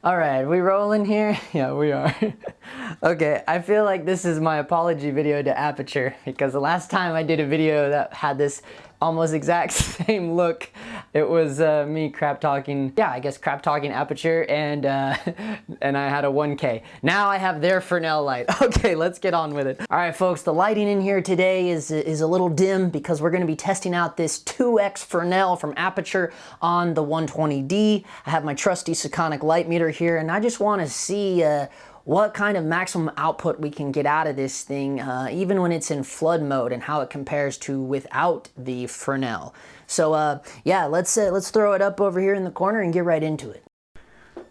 All right, we rolling here? Yeah, we are. Okay, I feel like this is my apology video to Aputure because the last time I did a video that had this almost exact same look, it was me crap talking Aputure, and I had a 1K. Now I have their Fresnel light. Okay, let's get on with it. All right, folks, the lighting in here today is a little dim because we're gonna be testing out this 2X Fresnel from Aputure on the 120D. I have my trusty Sekonic light meter here, and I just wanna see what kind of maximum output we can get out of this thing, even when it's in flood mode, and how it compares to without the Fresnel. So yeah, let's throw it up over here in the corner and get right into it.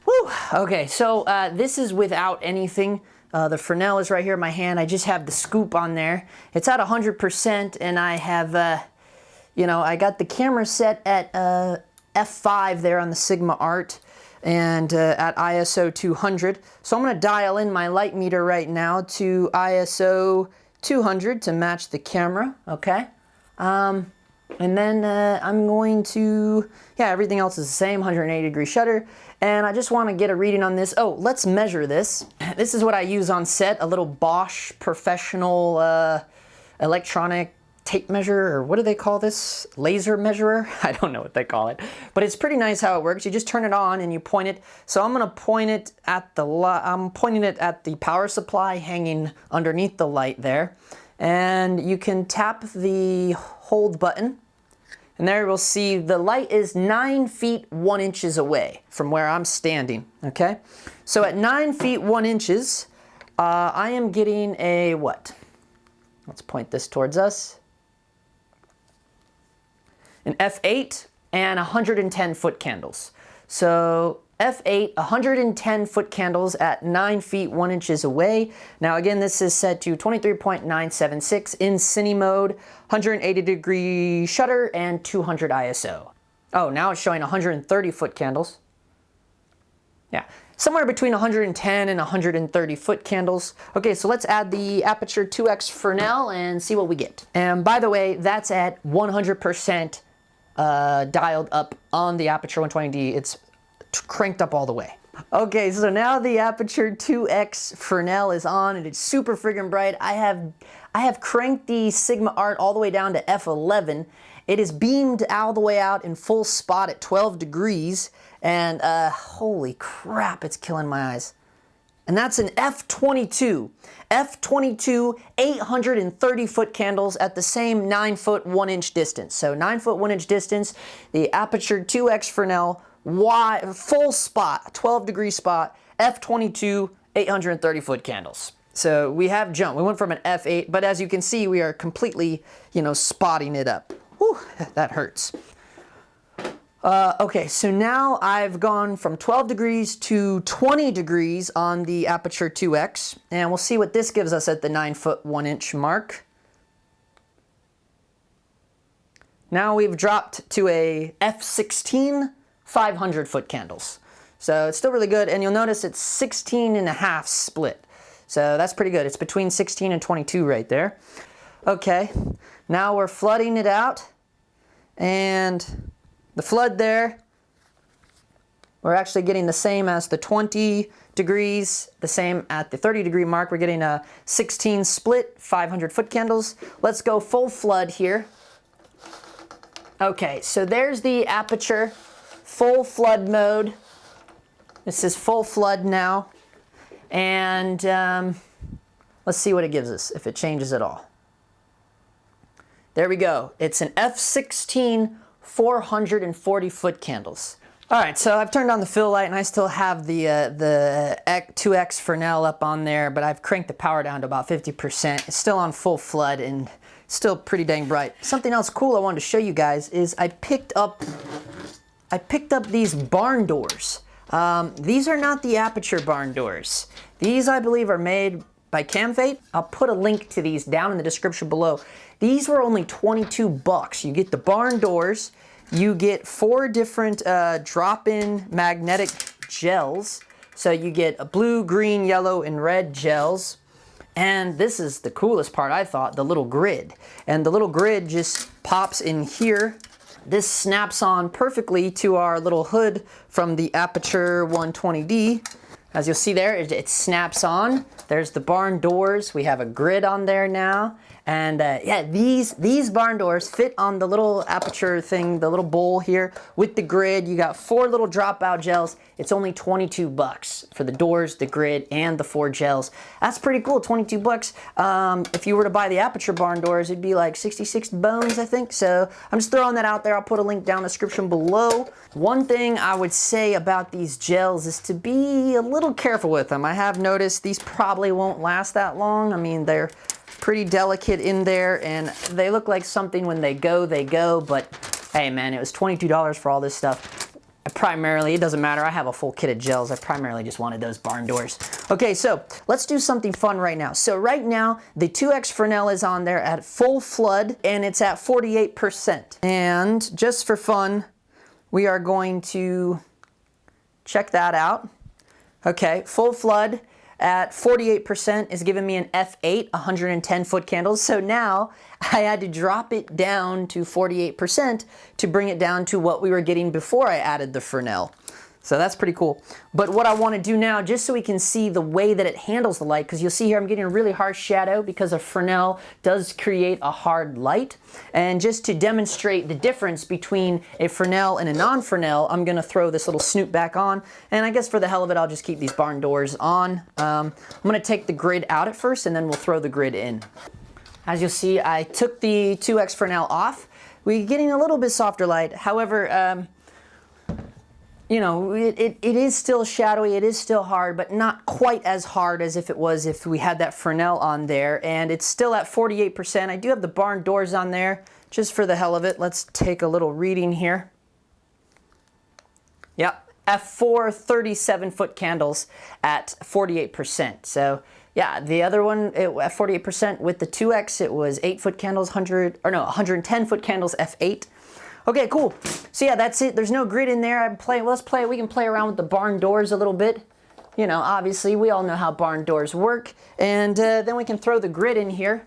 Whew. Okay, so this is without anything. The Fresnel is right here in my hand. I just have the scoop on there. It's at 100%, and I have, you know, I got the camera set at F5 there on the Sigma Art, and at ISO 200. So I'm gonna dial in my light meter right now to ISO 200 to match the camera, okay? And then I'm going to, yeah, everything else is the same, 180 degree shutter. And I just wanna get a reading on this. Oh, let's measure this. This is what I use on set, a little Bosch professional electronic tape measure, or what do they call this? Laser measurer? I don't know what they call it, but it's pretty nice how it works. You just turn it on and you point it. So I'm gonna point it at I'm pointing it at the power supply hanging underneath the light there. And you can tap the hold button, and there we'll see the light is 9 feet 1 inches away from where I'm standing, okay? So at 9 feet 1 inches, I am getting a what? Let's point this towards us. An F8 and 110 foot candles. So F8, 110 foot candles at 9 feet 1 inches away. Now again, this is set to 23.976 in cine mode, 180 degree shutter, and 200 ISO. Oh, now it's showing 130 foot candles. Yeah, somewhere between 110 and 130 foot candles. Okay, so let's add the Aputure 2X Fresnel and see what we get. And by the way, that's at 100% dialed up on the Aputure 120D. It's cranked up all the way. Okay, so now the Aputure 2X Fresnel is on, and it's super friggin' bright. I have cranked the Sigma Art all the way down to F11. It is beamed all the way out in full spot at 12 degrees, and holy crap, it's killing my eyes. And that's an F22. F22 830 foot candles at the same 9 foot 1 inch distance. So 9 foot 1 inch distance, the Aputure 2X Fresnel, full spot, 12 degree spot, F22 830 foot candles. So we have jumped. We went from an F8, but as you can see, we are completely, you know, spotting it up. Whew, that hurts. Okay, so now I've gone from 12 degrees to 20 degrees on the Aputure 2X, and we'll see what this gives us at the 9 foot 1 inch mark. Now we've dropped to a F16 500 foot candles. So it's still really good, and you'll notice it's 16.5 split. So that's pretty good. It's between 16 and 22 right there. Okay, now we're flooding it out, and the flood there, we're actually getting the same as the 20 degrees, the same at the 30 degree mark. We're getting a 16 split, 500 foot candles. Let's go full flood here. Okay, so there's the Aputure full flood mode. This is full flood now. And let's see what it gives us, if it changes at all. There we go. It's an F16 440 foot candles. All right, so I've turned on the fill light, and I still have the 2X Fresnel up on there, but I've cranked the power down to about 50%. It's still on full flood and still pretty dang bright. Something else cool I wanted to show you guys is I picked up these barn doors. These are not the Aputure barn doors. These, I believe, are made by Camfate. I'll put a link to these down in the description below. These were only 22 bucks. You get the barn doors, you get 4 different drop-in magnetic gels. So you get a blue, green, yellow, and red gels. And this is the coolest part, I thought, the little grid. And the little grid just pops in here. this snaps on perfectly to our little hood from the Aputure 120D. As you'll see there, it snaps on. There's the barn doors. We have a grid on there now. And yeah, these barn doors fit on the little Aputure thing, the little bowl here with the grid. You got 4 little dropout gels. It's only 22 bucks for the doors, the grid, and the 4 gels. That's pretty cool, 22 bucks. If you were to buy the Aputure barn doors, it'd be like 66 bones, I think. So I'm just throwing that out there. I'll put a link down in the description below. One thing I would say about these gels is to be a little careful with them. I have noticed these probably won't last that long. I mean, they're pretty delicate in there, and they look like something when they go, but hey man, it was $22 for all this stuff. Primarily, it doesn't matter, I have a full kit of gels. I primarily just wanted those barn doors. Okay, so let's do something fun right now. So right now, the 2X Fresnel is on there at full flood, and it's at 48%. And just for fun, we are going to check that out. Okay, full flood at 48% is giving me an F8, 110 foot candles. So now I had to drop it down to 48% to bring it down to what we were getting before I added the Fresnel. So that's pretty cool. But what I want to do now, just so we can see the way that it handles the light, because you'll see here I'm getting a really harsh shadow because a Fresnel does create a hard light. And just to demonstrate the difference between a Fresnel and a non-Fresnel, I'm going to throw this little snoot back on. And I guess for the hell of it, I'll just keep these barn doors on. I'm going to take the grid out at first, and then we'll throw the grid in. As you'll see, I took the 2X Fresnel off. We're getting a little bit softer light. However, you know, it is still shadowy, it is still hard, but not quite as hard as if it was if we had that Fresnel on there. And it's still at 48%. I do have the barn doors on there, just for the hell of it. Let's take a little reading here. Yep, F4 37 foot candles at 48%. So yeah, the other one at 48% with the 2X, it was 8 foot candles, 110 foot candles, F8. Okay, cool. So yeah, that's it. There's no grid in there. We can play around with the barn doors a little bit. You know, obviously, we all know how barn doors work. And then we can throw the grid in here.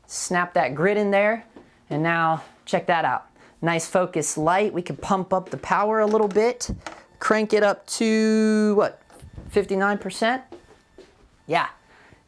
Snap that grid in there. And now, check that out. Nice focus light. We can pump up the power a little bit. Crank it up to, what, 59%? Yeah.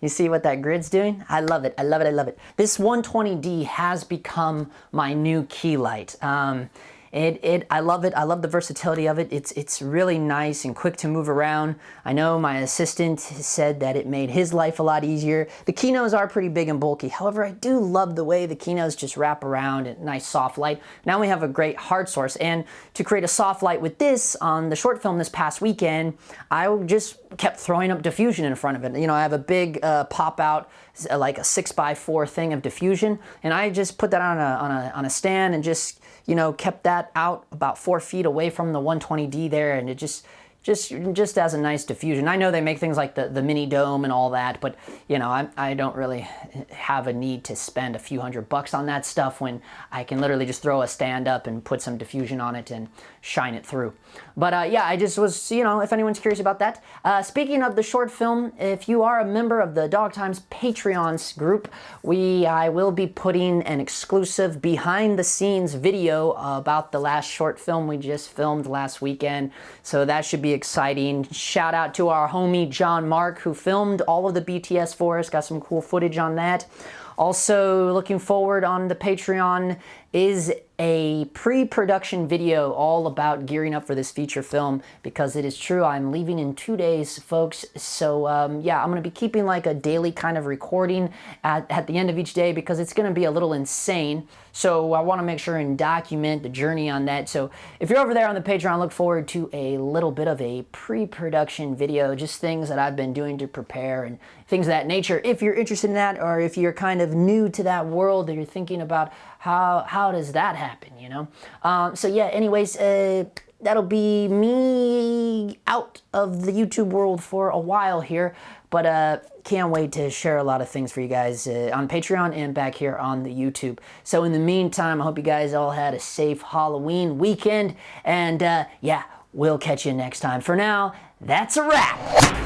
You see what that grid's doing? I love it, I love it, I love it. This 120D has become my new key light. I love it. I love the versatility of it. It's really nice and quick to move around. I know my assistant said that it made his life a lot easier. The keynotes are pretty big and bulky. However, I do love the way the keynotes just wrap around and nice soft light. Now we have a great hard source. And to create a soft light with this on the short film this past weekend, I just kept throwing up diffusion in front of it. You know, I have a big pop out, like a 6x4 thing of diffusion, and I just put that on a stand and just, you know, kept that out about 4 feet away from the 120D there, and it just as a nice diffusion. I know they make things like the mini dome and all that, but you know, I don't really have a need to spend a few $100 on that stuff when I can literally just throw a stand up and put some diffusion on it and shine it through. But yeah, I just was, you know, if anyone's curious about that. Speaking of the short film, if you are a member of the DogTimes Patreons group, I will be putting an exclusive behind the scenes video about the last short film we just filmed last weekend. So that should be exciting. Shout out to our homie John Mark, who filmed all of the BTS for us. Got some cool footage on that. Also, looking forward on the Patreon is a pre-production video all about gearing up for this feature film, because it is true, I'm leaving in 2 days, folks. So yeah, I'm going to be keeping like a daily kind of recording at the end of each day, because it's going to be a little insane. So I want to make sure and document the journey on that. So if you're over there on the Patreon, look forward to a little bit of a pre-production video, just things that I've been doing to prepare and things of that nature. If you're interested in that, or if you're kind of new to that world and you're thinking about how does that happen, you know? So yeah, anyways, that'll be me out of the YouTube world for a while here, but can't wait to share a lot of things for you guys on Patreon and back here on the YouTube. So in the meantime, I hope you guys all had a safe Halloween weekend, and yeah, we'll catch you next time. For now, that's a wrap.